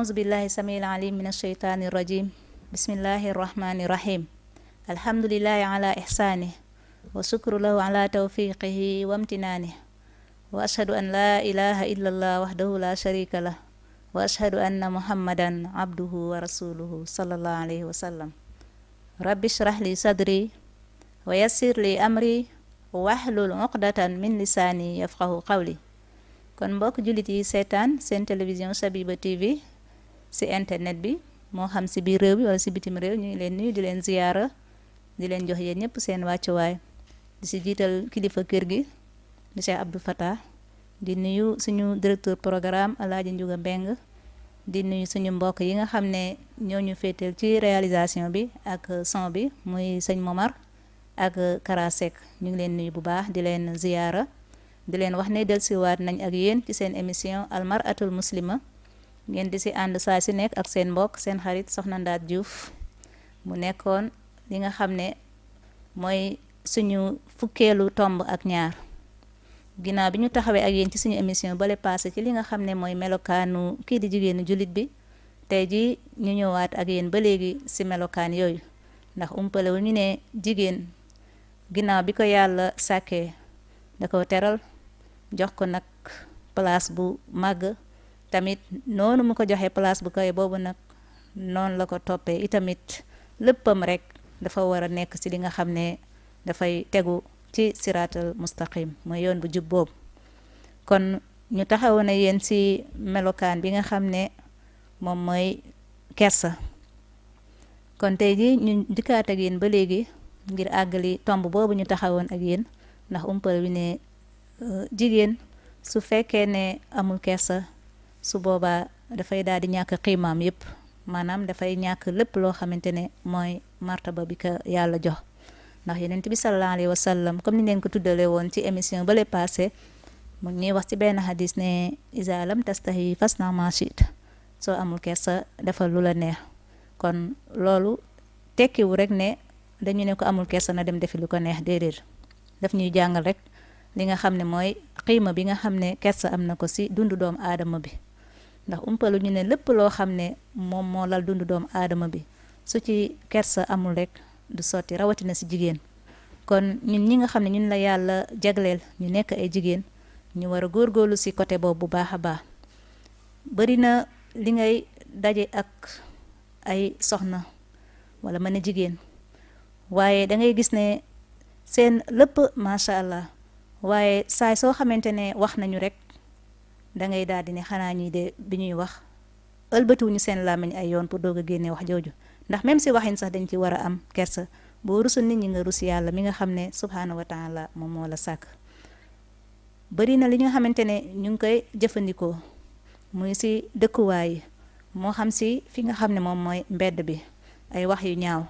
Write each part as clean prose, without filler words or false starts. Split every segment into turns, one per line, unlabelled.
أعوذ بالله السميع العليم من الشيطان الرجيم بسم الله الرحمن الرحيم الحمد لله على إحسانه وشكر له على توفيقه وامتنانه وأشهد أن لا إله إلا الله وحده لا شريك له وأشهد أن محمدا عبده ورسوله صلى الله عليه وسلم رب اشرح لي صدري ويسر لي أمري واحلul uqdatan min lisaani yafqahu qawli. kon mbokk jullit yi seetaan seen télévision Sabiba TV si internet bi moo xam si biir réew bi wala si bitim réew ñu ngi leen nuyu di leen ziyaara di leen jox yéen ñëpp seen wàccuwaay di si jiital kilifa kër gi di Cheikh Abdou Fatah di nuyu suñu directeur programme Alaaji Njuga Mbeng di nuyu suñu mbokk yi nga xam ne ñoo ñu féeteel ci réalisation bi ak son bi muy sëñ Momar ak Karasek ñu ngi leen nuyu bu baax di leen ziyaara di leen wax ne delsiwaat nañ ak yéen ci seen émission almaratul muslima ngeen di si ànd saa si nekk ak seen mbokk seen xarit Soxna Ndaat Diouf mu nekkoon li nga xam ne mooy suñu fukkeelu tomb ak ñaar ginnaaw bi ñu taxawee ak yéen ci suñu émission bale passé ci li nga xam ne mooy melokaanu kii di jigéenu jullit bi tey ji ñu ñëwaat ak yéen ba léegi si melokaan yooyu ndax umpale wu ñu ne jigéen ginnaaw bi ko yàlla sàkkee da ko teral jox ko nag place bu màgg tamit noonu mu ko joxee place bu kawe boobu nag noonu la ko toppee itamit léppam rek dafa war a nekk ci li nga xam ne dafay tegu ci siraatal mustaqim mooy yoon bu jub boobu kon ñu taxawoon na yéen ci melokaan bi nga xam ne moom mooy kersa kon tey ji ñu dikkaat ak yéen ba léegi ngir àggali tomb boobu ñu taxawoon ak yéen ndax umpal wi ne jigéen su fekkee ne amul kersa su boobaa dafay daal di ñàkk xiimaam yépp maanaam dafay ñàkk lépp loo xamante ne mooy martaba bi ko yàlla jox ndax yonent bi sallallahu alayhi wa sallam comme ni leen ko tuddale woon ci émission bale passé mu ñuy wax ci benn hadis ne iza lam tastahi fasna ma shi'ta soo amul kersa defal lu la neex kon loolu tekkiwu rek ne dañu ne ko amul kersa na dem defi lu ko neex déedéet daf ñuy jàngal rek li nga xam ne mooy xiima bi nga xam ne kersa am na ko ci dundu doomu aadama bi ndax umpalu ñu ne lépp loo xam ne moom moo lal dundu doomu aadama bi su ci kersa amul rek du sotti rawatina ci jigéen kon ñun ñi nga xam ne ñun la yàlla jagleel ñu nekk ay jigéen ñu war a góorgóorlu ci côté boobu bu baax a baax bari na li ngay daje ak ay soxna wala mën a jigéen waaye da ngay gis ne seen lépp macha allah waaye saay soo xamante ne wax nañu rek da ngay daal di ne xanaa ñii de bi ñuy wax ëlbatiwuñu seen làmmiñ ay yoon pour doog a génne wax jooju ndax même si waxin sax dañ ci war a am kersa boo rusul nit ñi nga rus yàlla mi nga xam ne subhaanahu wa taala moom moo la sàkk bari na li nga xamante ne ñu ngi koy jëfandikoo muy si dëkkuwaay yi moo xam si fi nga xam ne moom mooy mbedd bi ay wax yu ñaaw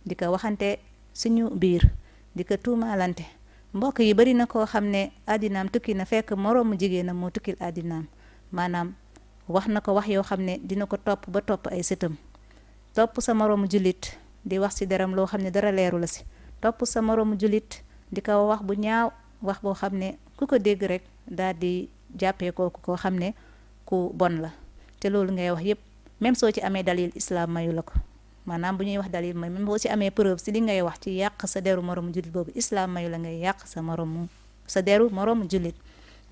di ko waxante suñu biir di ko tuumaalante mbokk yi bari na koo xam ne àddinaam tukki na fekk moroomu jigéenam moo tukkil àddinaam maanaam wax na ko wax yoo xam ne dina ko topp ba topp ay sëtam topp sa moroomu jullit di wax ci deram loo xam ne dara leeru la ci topp sa moroomu jullit di ko wax bu ñaaw wax boo xam ne ku ko dégg rek daal di jàppee kooku koo xam ne ku bon la te loolu ngay wax yépp même soo ci amee dalil islam mayu la ko maanaam bu ñuy wax dalil mooy même boo ci amee preuve ci li ngay wax ci yàq sa deru moroomu jullit boobu islam mayu la ngay yàq sa deru moroomu jullit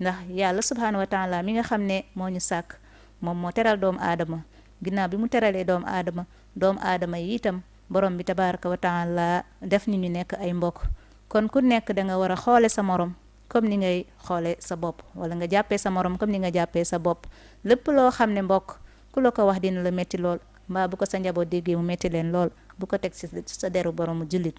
ndax yàlla subhaanahu wa taala mi nga xam ne moo ñu sàkk moom moo teral doomu aadama ginnaaw bi mu teralee doomu aadama yi itam borom bi tabaraka wa taala def ni ñu nekk ay mbokk kon ku nekk da nga war a xoole sa morom comme ni ngay xoole sa bopp wala nga jàppee sa morom comme ni nga jàppee sa bopp lépp loo xam ne mbokk ku la ko wax dina la metti lool mbaa bu ko sa njaboot déggee mu metti leen lool bu ko teg sa deru boroomu jullit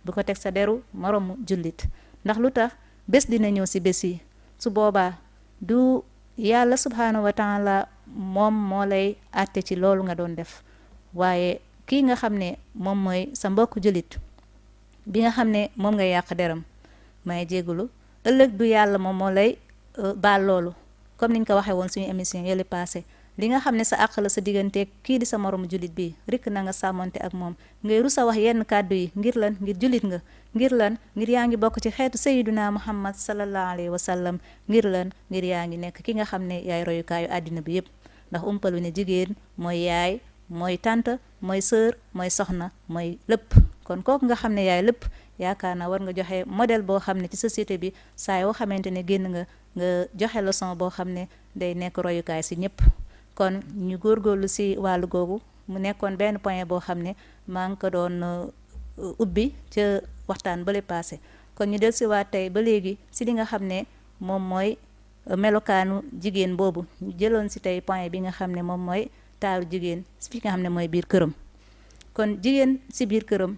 bu ko teg sa deru moroomu jullit ndax lu tax bés dina ñëw ci bés yi su boobaa du yàlla subhaanahu wa taala moom moo lay àtte ci loolu nga doon def waaye kii nga xam ne moom mooy sa mbokk jullit bi nga xam ne moom nga yàq deram may jéggulu ëllëg du yàlla moom moo lay baal loolu comme niñ ko waxee woon suñu émission yële passé li nga xam ne sa àq la sa digganteeg kii di sa moromu jullit bi rikk na nga sàmmonte ak moom ngay rusa wax yenn kàddu yi ngir lan ngir jullit nga ngir lan ngir yaa ngi bokk ci xeetu sayyiduna muhammad sallallahu alayhi wa sallam ngir lan ngir yaa ngi nekk ki nga xam ne yaay royukaayu àddina bi yépp ndax umpalu ne jigéen mooy yaay mooy tante mooy sœur mooy soxna mooy lépp kon kooku nga xam ne yaay lépp yaakaar naa war nga joxe modèle boo xam ne ci société bi saa yoo xamante ne génn nga joxe leçon boo xam ne day nekk royukaay si ñëpp kon ñu góorgóorlu si wàllu googu mu nekkoon benn point boo xam ne maa ngi ko doon ubbi ca waxtaan bale passé kon ñu del si waat tey ba léegi si li nga xam ne moom mooy melokaanu jigéen boobu ñu jëloon si tey point bi nga xam ne moom mooy taaru jigéen fi nga xam ne mooy biir këram kon jigéen si biir këram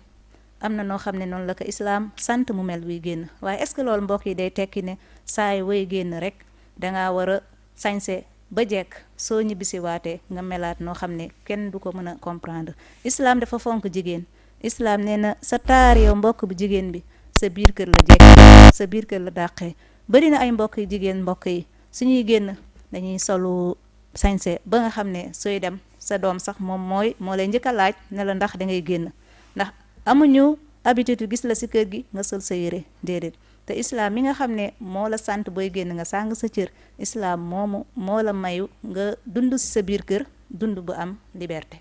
am na noo xam ne noonu la ko islaam sant mu mel buy génn waaye est-ce que loolu mbokk yi day tekki ne saa yu way génn rek dangaa war a sañse ba jekk soo ñibbisi waatee nga melaat noo xam ne kenn du ko mën a comprendre islaam dafa fonk jigéen islaam nee na sa taar yow mbokk bu jigéen bi sa biir kër la jekk sa biir kër la dàqee bari na ay mbokk yu jigéen mbokk yi suñuy génn dañuy solu sañse ba nga xam ne sooy dem sa doom sax moom moo lay njëkk a laaj ne la ndax da ngay génn ndax amuñu habitude gis la si kër gi nga sol sa yére déedéet te islam mi nga xam ne moo la sant booy génn nga sàng sa cër islam moomu moo la mayu nga dund si sa biir kër dund bu am liberté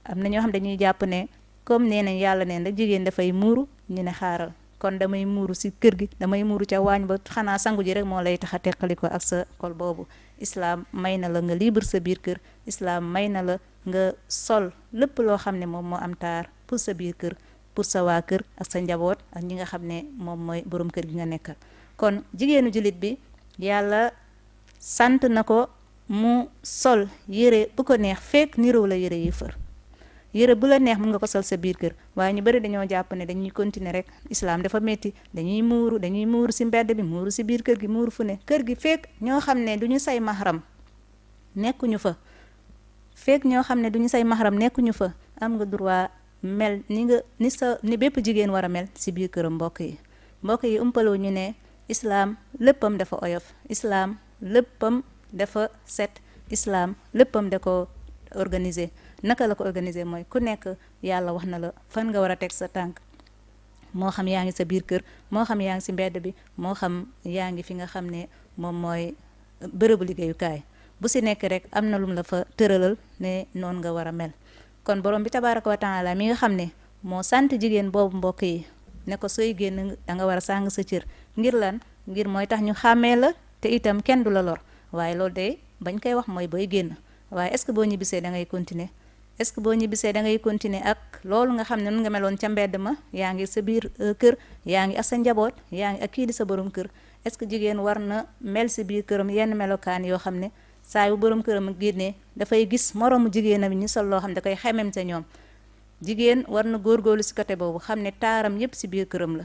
am na ñoo xam dañuy jàpp ne comme nee nañ yàlla neen rek jigéen dafay muuru ñu ne xaaral kon damay muuru si kër gi damay muuru ca waañ ba xanaa sangu ji rek moo lay tax a teqali ko ak sa kol boobu islam may na la nga libre sa biir kër islam may na la nga sol lépp loo xam ne moom moo am taar pour sa biir kër pour sa waa kër ak sa njaboot ak ñi nga xam ne moom mooy borom kër gi nga nekkal kon jigéenu jullit bi yàlla sant na ko mu sol yére bu ko neex fekk nirow la yére yi fër yére bu la neex mën nga ko sol sa biir kër waaye ñu bari dañoo jàpp ne dañuy continuer rek islam dafa metti dañuy muuru si mbedd bi muuru si biir kër gi muuru fu ne kër gi fekk ñoo xam ne duñu say mahram nekkuñu fa fekk ñoo xam ne duñu say mahram nekkuñu fa am nga droit mel ni bépp jigéen war a mel si biir këram mbokk yi umpaloo ñu ne islaam léppam dafa oyof islaam léppam dafa set islaam léppam da ko organiser naka la ko organiser mooy ku nekk yàlla wax na la fan nga war a teg sa tànk moo xam yaa ngi sa biir kër moo xam yaa ngi si mbedd bi moo xam yaa ngi fi nga xam ne moom mooy bërëbu liggéeyukaay bu si nekk rek am na lum la fa tëralal ne noonu nga war a mel kon borom bi tabaaraka wa taala mi nga xam ne moo sant jigéen boobu mbokk yi ne ko sooy génn da nga war a sàng sa cër ngir lan ngir mooy tax ñu xàmmee la te itam kenn du la lor waaye loolu de bañ koy wax mooy booy génn waaye est-ce que boo ñibbisee da ngay continuer est-ce que boo ñibbisee da ngay continuer ak loolu nga xam ne nun nga meloon ca mbedd ma yaa ngi sa biir kër yaa ngi ak sa njaboot yaa ngi ak kii di sa borom kër est-ce que jigéen war na mel si biir këram yenn melokaan yoo xam ne saa yu borom këram génnee dafay gis moroomu jigéenam ñu sol loo xam da koy xemem sa ñoom jigéen war na góorgóorlu si côté boobu xam ne taaram yépp si biir këram la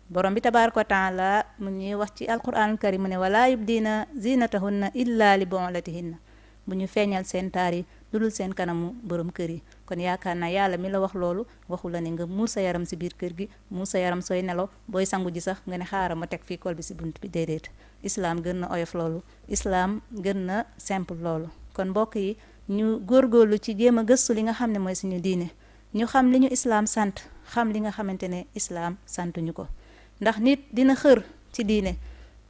borom bi tabaaraka wa taala mu ñuy wax ci alquranul karim mu ne wala yubdina zinatahunna illa li bu'ulatihinna bu ñu feeñal seen taar yi dudul seen kanamu borom kër yi kon yaakaar naa yàlla mi la wax loolu waxu la ne nga muur sa yaram si biir kër gi muur sa yaram sooy nelaw booy sangu ji sax nga ne xaaral ma teg fii kol bi si bunt bi déedéet islaam gën na oyof loolu islaam gën na simple loolu kon mbokk yi ñu góorgóorlu ci jéem a gëstu li nga xam ne mooy suñu diine ñu xam li ñu islaam sant xam li nga xamante ne islaam santuñu ko ndax nit dina xër ci diine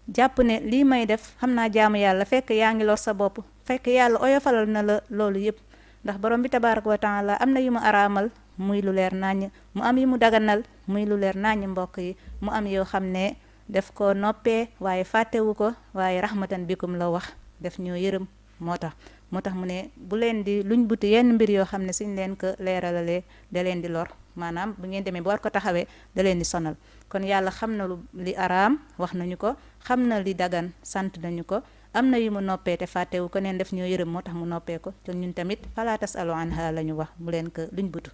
jàpp ne lii may def xam naa jaamu yàlla fekk yaa ngi lor sa bopp fekk yàlla oyofalal na la loolu yépp ndax borom bi tabaaraka wa taala am na yu mu araamal muy lu leer naññ mu am yu mu daganal muy lu leer naññ mbokk yi mu am yoo xam ne def ko noppee waaye fàttewu ko waaye rahmatan bikum la wax def ñoo yërëm moo tax mu ne bu leen di luñ buti yenn mbir yoo xam ne suñ leen ko leeralalee da leen di lor maanaam bu ngeen demee ba war ko taxawee da leen di sonal kon yàlla xam na li araam wax nañu ko xam na li dagan sant nañu ko am na yu mu noppee te fàttewu ko neen def ñoo yërëm moo tax mu noppee ko te ñun tamit fala tasalu anha la ñu wax bu leen ko luñ butu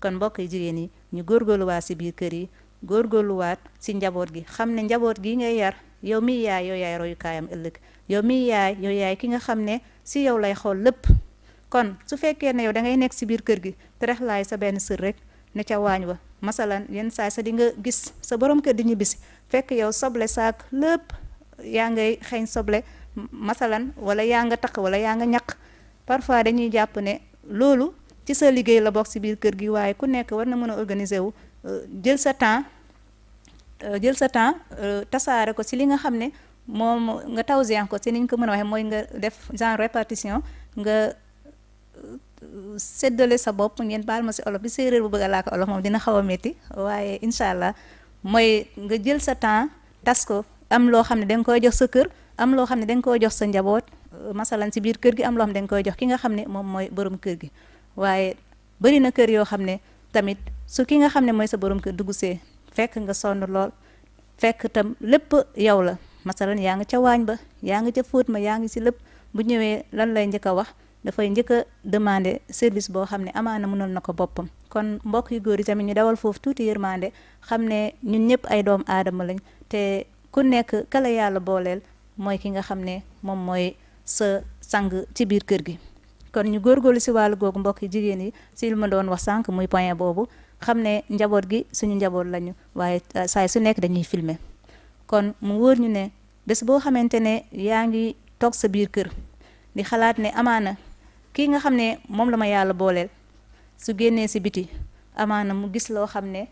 kon mbokk yi jigéen yi ñu góorgóorluwaat si biir kër yi góorgóorluwaat si njaboot gi xam ne njaboot gi ngay yar yow miy yaay yow yaay royukaayam ëllëg yow miy yaay yow yaay ki nga xam ne si yow lay xool lépp kon su fekkee ne yow da ngay nekk si biir kër gi te rex laay sa benn sër rek ne ca waañ wa masalan yenn saa sa di nga gis sa borom kër di ñibbisi fekk yow soble saak lépp yaa ngay xeeñ soble masalan wala yaa nga takk wala yaa nga ñaq parfois dañuy jàpp ne loolu ci sa liggéey la bokk si biir kër gi waaye ku nekk war na mën a organiser wu jël sa temps tasaare ko ci li nga xam ne moom nga tawsiyan ko ci niñ ko mën a waxee mooy nga def genre répartition nga séddale sa bopp ngeen baal ma si olof bi séeréer bu bëgg a làkk olof moom dina xaw a métti waaye incha allah mooy nga jël sa temps tas ko am loo xam ne danga koy jox sa kër am loo xam ne danga koy jox sa njaboot masalan si biir kër gi am loo xam ne danga koy jox ki nga xam ne moom mooy borom kër gi waaye bëri na kër yoo xam ne tamit su ki nga xam ne mooy sa borom kër dugg see fekk nga sonn lool fekk tam lépp yow la masalan yaa ngi ca waañ ba yaa ngi ca fóot ma yaa ngi si lépp bu ñëwee lan lay njëkk a wax dafay njëkk a demander service boo xam ne amaana mënal na ko boppam kon mbokk yu góor yi tamit ñu dawal foofu tuuti yërmande xam ne ñun ñëpp ay doom aadama lañ te ku nekk kala yàlla booleel mooy ki nga xam ne moom mooy sa sang ci biir kër gi kon ñu góorgóorlu si wàllu googu mbokk yi jigéen yi si lu ma doon wax sànq muy point boobu xam ne njaboot gi suñu njaboot lañu waaye saay su nekk dañuy filmer kon mu wóor ñu ne bés boo xamante ne yaa ngi toog sa biir kër di xalaat ne amaana kii nga xam ne moom la ma yàlla booleel su génnee si biti amaana mu gis loo xam ne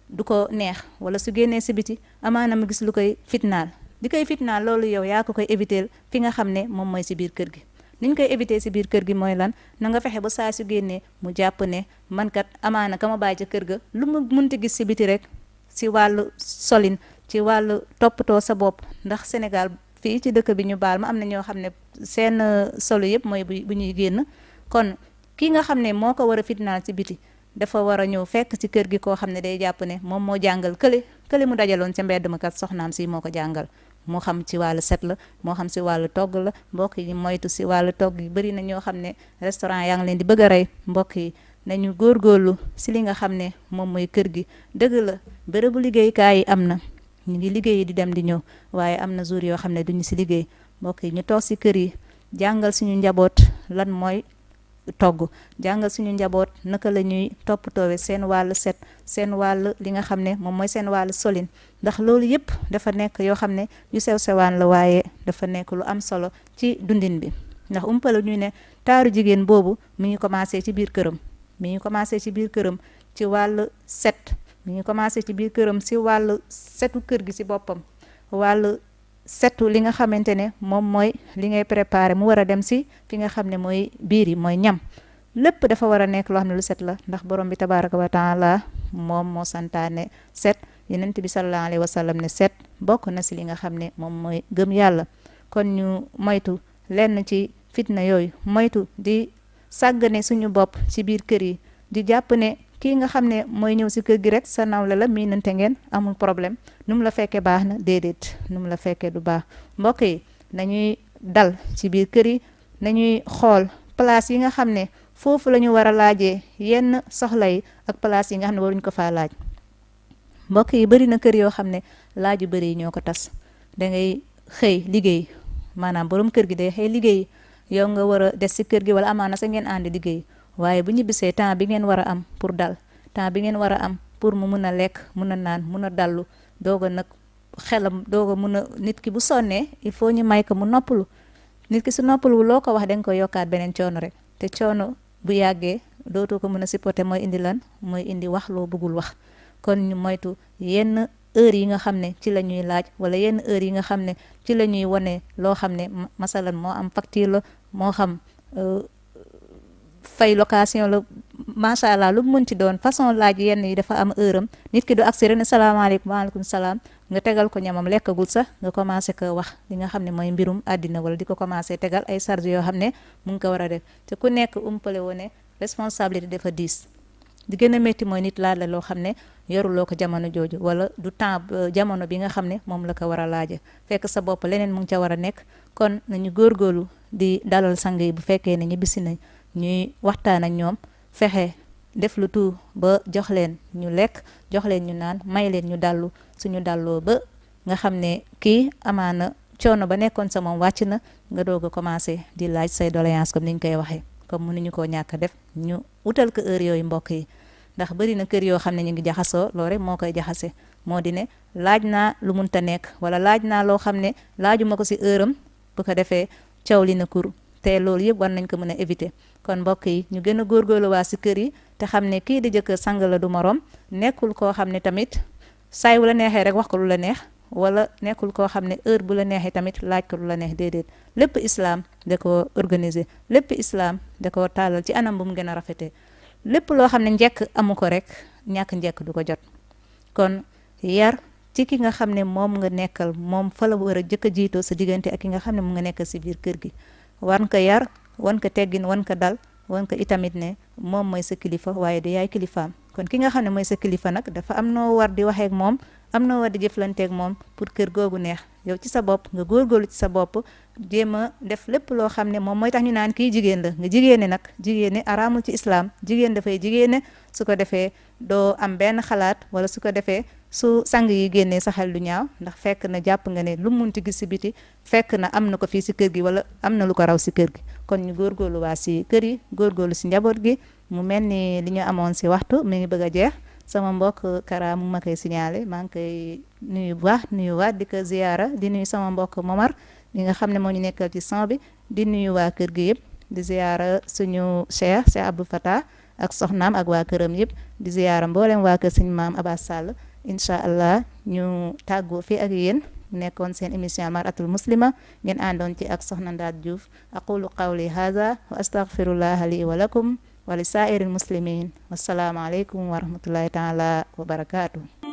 du ko neex wala su génnee si biti amaana mu gis lu koy fitnaal di koy fitnaal loolu yow yaa ko koy éviter fi nga xam ne moom mooy si biir kër gi ni ñu koy éviter si biir kër gi mooy lan na nga fexe ba saa su génnee mu jàpp ne man kat amaana ka ma bàyyi ca kër ga lu mu munti gis si biti rek si wàllu solin ci wàllu toppatoo sa bopp ndax Sénégal fii ci dëkk bi ñu baal ma am na ñoo xam ne seen solo yëpp mooy bu ñuy génn kon ki nga xam ne moo ko war a fitnaal ci biti dafa war a ñëw fekk ci kër gi koo xam ne day jàpp ne moom moo jàngal kële mu dajaloon ca mbedd ma kat soxnaam si moo ko jàngal moo xam ci wàllu set la moo xam si wàllu togg la mbokk yi moytu si wàllu togg yi bëri na ñoo xam ne restaurant yaa ngi leen di bëgg a rey mbokk yi nañu góorgóorlu si li nga xam ne moom mooy kër gi dëgg la bërëbu liggéeykaay yi am na ñu ngi liggéey di dem di ñëw waaye am na jour yoo xam ne duñu si liggéey mbokk yi ñu toog si kër yi jàngal suñu njaboot lan mooy togg jàngal suñu njaboot naka la ñuy toppatoowe seen wàllu set seen wàllu li nga xam ne moom mooy seen wàllu solin ndax loolu yëpp dafa nekk yoo xam ne yu sew sewaan la waaye dafa nekk lu am solo ci dundin bi ndax umpala ñu ne taaru jigéen boobu mi ngi commencé ci biir këram mi ngi commencé ci biir këram ci wàllu set mi ngi commencé ci biir këram si wàllu setu kër gi si boppam wàllu setu li nga xamante ne moom mooy li ngay préparé mu war a dem si fi nga xam ne mooy biir yi mooy ñam lépp dafa war a nekk loo xam ne lu set la ndax borom bi tabaraka wa taala moom moo santaane set yonent bi sallallahu alayhi wa sallam ne set bokk na si li nga xam ne moom mooy gëm yàlla kon ñu moytu lenn ci fitna yooyu moytu di sàggane suñu bopp ci biir kër yi di jàpp ne kii nga xam ne mooy ñëw si kër gi rek sa nawle la miinante ngeen amul problème nu mu la fekkee baax na déedéet nu mu la fekkee du baax mbokk yi nañuy dal ci biir kër yi nañuy xool place yi nga xam ne foofu la ñu war a laajee yenn soxla yi ak place yi nga xam ne waruñu ko faa laaj mbokk yi bëri na kër yoo xam ne laaj yu bëri yi ñoo ko tas da ngay xëy liggéey maanaam borom kër gi day xëy liggéey yow nga war a des si kër gi wala amaana sa ngeen ànd liggéey waaye bu ñibbisee temps bi ngeen war a am pour dal temps bi ngeen war a am pour mu mun a lekk mun a naan mun a dallu doog a nag xelam doog a mun a nit ki bu sonnee il faut ñu may ko mu noppalu nit ki su noppalu loo ko wax da nga koy yokkaat beneen coono rek te coono bu yàggee dootoo ko mën a supporter mooy indi lan mooy indi wax loo bëggul wax kon ñu moytu yenn heure yi nga xam ne ci la ñuy laaj wala yenn heure yi nga xam ne ci la ñuy wane loo xam ne masalan moo am facture la moo xam fay location la macha allah lu mu mën ci doon façon laaj yenn yi dafa am heure am nit ki du agsi rek ne salaamaaleykum waaleykum salaam nga tegal ko ñamam lekkagul sax nga commencé ko wax li nga xam ne mooy mbirum àddina wala di ko commencé tegal ay charge yoo xam ne mu ngi ko war a def te ku nekk umpale woo ne responsabilité dafa diis di gën a métti mooy nit laaj la loo xam ne yoruloo ko jamono jooju wala du temps jamono bi nga xam ne moom la ko war a laaje fekk sa bopp leneen mu ngi ca war a nekk kon nañu góorgóorlu di dalal sang yi bu fekkee ne ñibbisi nañ ñuy waxtaan ak ñoom fexe def lu tout ba jox leen ñu lekk jox leen ñu naan may leen ñu dallu suñu dalloo ba nga xam ne kii amaana coono ba nekkoon sa moom wàcc na nga doog a commencé di laaj say doléance comme ni ñu koy waxee comme mënuñu koo ñàkk a def ñu utal ko heure yooyu mbokk yi ndax bëri na kër yoo xam ne ñu ngi jaxasoo loolu rek moo koy jaxase moo di ne laaj naa lu munta nekk wala laaj naa loo xam ne laajuma ko si heure am bu ko defee coow li na kur te loolu yëpp war nañ ko mën a éviter kon mbokk yi ñu gën a góorgóorlu waa si kër yi te xam ne kii di jëkkër sang la du morom nekkul koo xam ne tamit saay wu la neexee rek wax ko lu la neex wala nekkul koo xam ne heure bu la neexee tamit laaj ko lu la neex déedéet lépp islam da ko organiser lépp islam da ko tàllal ci anam bu mu gën a rafetee lépp loo xam ne njekk amu ko rek ñàkk njekk du ko jot kon yar ci ki nga xam ne moom nga nekkal moom fa la war a jëkk a jiitoo sa diggante ak ki nga xam ne mu nga nekkal si biir kër gi wan ko yar wan ko teggin wan ko dal wan ko itamit ne moom mooy sa kilifa waaye du yaay kilifaam kon ki nga xam ne mooy sa kilifa nag dafa am noo war di waxeek moom am noo war di jëflanteek moom pour kër googu neex yow ci sa bopp nga góorgóorlu ci sa bopp jéem a def lépp loo xam ne moom mooy tax ñu naan kii jigéen la nga jigéene nag jigéene araamul ci islam jigéen dafay jigéene su ko defee doo am benn xalaat wala su ko defee su sang yi génnee sa xel lu ñaaw ndax fekk na jàpp nga ne lu munti gis si biti fekk na am na ko fii si kër gi wala am na lu ko raw si kër gi kon ñu góorgóorlu waa si kër yi góorgóorlu si njaboot gi mu mel ni li ñu amoon si waxtu mi ngi bëgg a jeex sama mbokk Kara mu ma koy signalé maa ngi koy nuyu bu baax nuyu waat di ko ziyaara di nuyu sama mbokk Momar li nga xam ne moo ñu nekkal ci son bi di nuyu waa kër gi yëpp di ziyaara suñu Cheikh Abdou Fatah ak soxnaam ak waa këram yëpp di ziyaara mboolem waa kër suñu maam Abbas Sall incha allah ñu tàggoo fii ak yéen nekkoon seen émission Mar'atul Muslima ngeen àndoon ci ak soxna Ndaat Diouf aqulu qawli hadha wa astaghfirullah li wa lakum wa li saa'iril muslimin wassalaamu aleykum wa rahmatullahi taala wa barakatuh